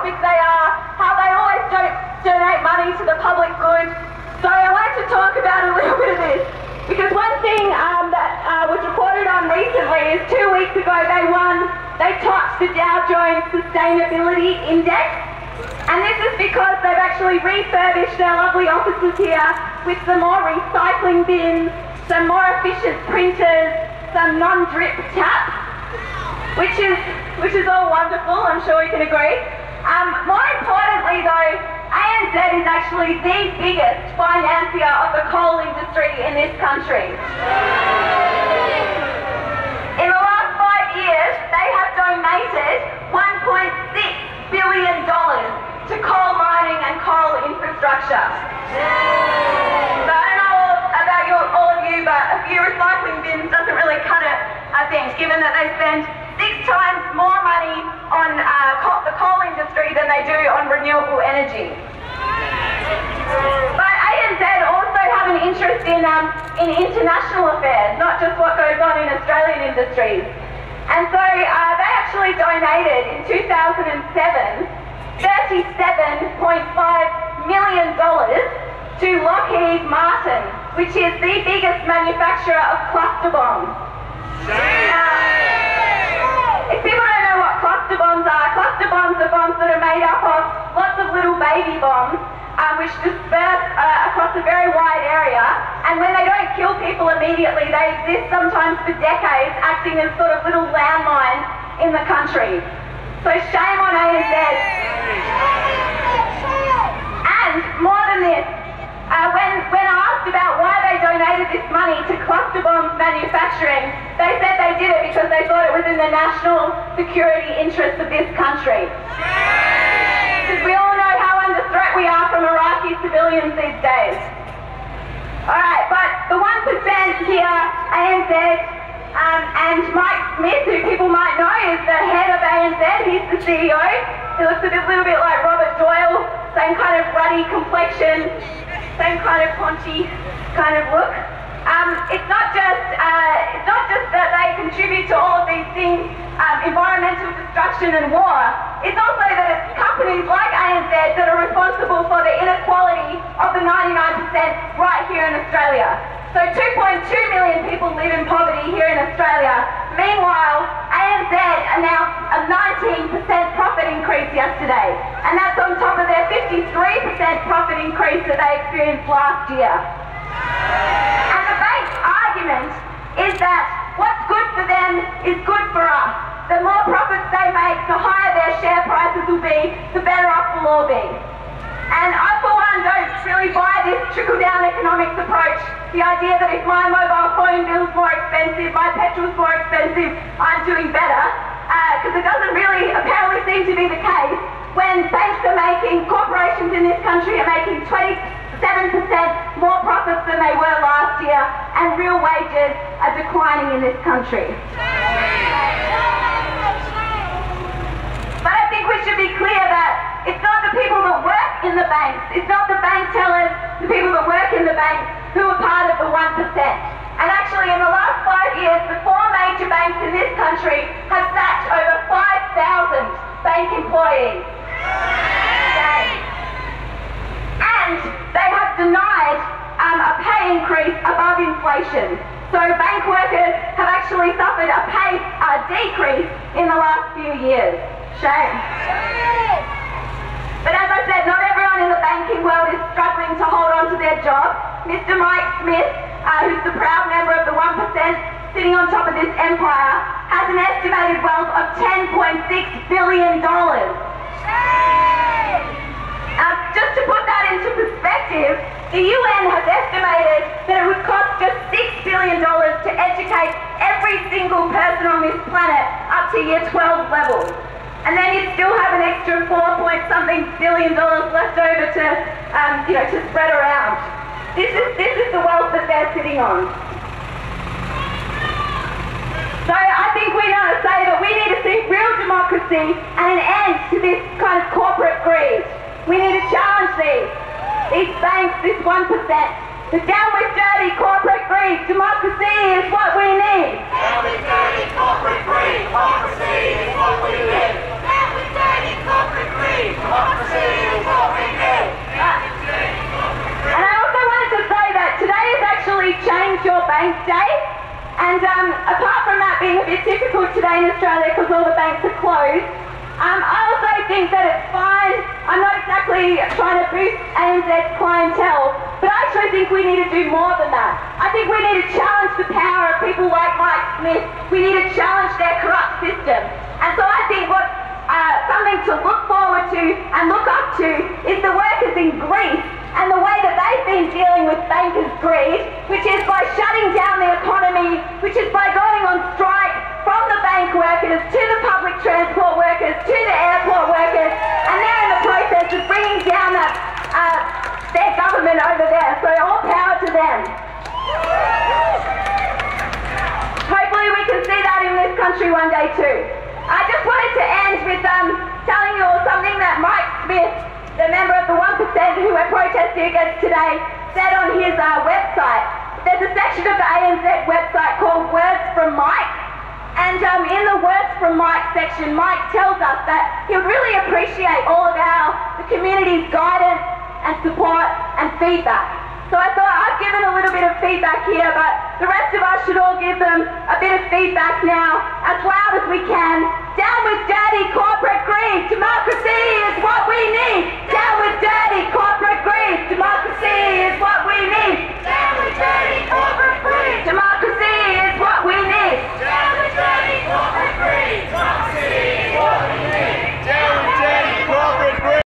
topic they are, how they always don't donate money to the public good. So I wanted to talk about a little bit of this, because one thing that was reported on recently is 2 weeks ago they topped the Dow Jones Sustainability Index, and this is because they've actually refurbished their lovely offices here with some more recycling bins, some more efficient printers, some non-drip taps, which is all wonderful, I'm sure we can agree. More importantly though, ANZ is actually the biggest financier of the coal industry in this country. In the last 5 years, they have donated $1.6 billion to coal mining and coal infrastructure. So I don't know about all of you, but a few recycling bins doesn't really cut it, I think, given that they spend 6 times more money on the coal industry than they do on renewable energy. But ANZ also have an interest in international affairs, not just what goes on in Australian industries. And so they actually donated in 2007 $37.5 million to Lockheed Martin, which is the biggest manufacturer of cluster bombs. If people don't know what cluster bombs are bombs that are made up of lots of little baby bombs, which disperse across a very wide area, and when they don't kill people immediately, they exist sometimes for decades, acting as sort of little landmines in the country. So shame on ANZ. And more than this, when asked about why they donated this money to cluster bombs manufacturing, they said they did it because they thought it was in the national security interests of this country. Because we all know how under threat we are from Iraqi civilians these days. Alright, but the 1% here, ANZ, and Mike Smith, who people might know, is the head of ANZ, he's the CEO. He looks a little bit like Robert Doyle, same kind of ruddy complexion, same kind of paunchy kind of look. It's not just that they contribute to all of these things, environmental destruction and war. It's also that it's companies like ANZ that are responsible for the inequality of the 99% right here in Australia. So 2.2 million people live in poverty here in Australia. Meanwhile, ANZ announced a 19% profit increase yesterday, and that's on top of their 53% profit increase that they experienced last year. And the bank's argument is that what's good for them is good for us. The more profits they make, the higher their share prices will be, the better off we'll all be. And I, for one, don't really buy this trickle-down economics approach. The idea that if my mobile phone bill's more expensive, my petrol's more expensive, I'm doing better. Because it doesn't really apparently seem to be the case when banks are making, corporations in this country are making 27% more profits than they were last year, and real wages are declining in this country. But I think we should be clear that it's not the people that work in the banks, it's not the bank tellers, the people that work in the banks who are part of the 1%. And actually in the last 5 years, the 4 major banks in this country have sacked over 5,000 bank employees. And they have denied a pay increase above inflation. So bank workers have actually suffered a pay decrease in the last few years. Shame. But as I said, not everyone in the banking world is struggling to hold on to their job. Mr. Mike Smith, who's the proud member of the 1%, sitting on top of this empire, has an estimated wealth of $10.6 billion. Just to put that into perspective, the UN has estimated that it would cost just $6 billion to educate every single person on this planet up to year 12 level. And then you'd still have an extra $4-point-something billion left over to, to spread around. This is the wealth that they're sitting on. So I think we need to say that we need to see real democracy and an end to this kind of corporate greed. We need to challenge these banks, this 1%. The down with dirty corporate greed. Democracy is what we need. Down with dirty corporate greed. Democracy is what we need. Down with dirty corporate greed. And apart from that being a bit difficult today in Australia because all the banks are closed, I also think that it's fine. I'm not exactly trying to boost ANZ's clientele, but I actually think we need to do more than that. I think we need to challenge the power of people like Mike Smith. We need to challenge their corrupt system. And so I think what something to look forward to and look up to is the workers in Greece and the way that they've been dealing with bankers' greed, which is by shutting down the economy, which is by going on strike from the bank workers to the public transport workers to the airport workers, and they're in the process of bringing down their government over there, so all power to them. Hopefully we can see that in this country one day too. I just wanted to end with telling you all something that Mike Smith, the member of the 1% who we're protesting against today, said on his website. There's a section of the ANZ website called Words from Mike, and in the Words from Mike section, Mike tells us that he would really appreciate all of the community's guidance and support and feedback. So I thought I've given a little bit of feedback here, but the rest of us should all give them a bit of feedback now, as loud as we can. Down with dirty corporate greed! Democracy is what we need! Down with dirty corporate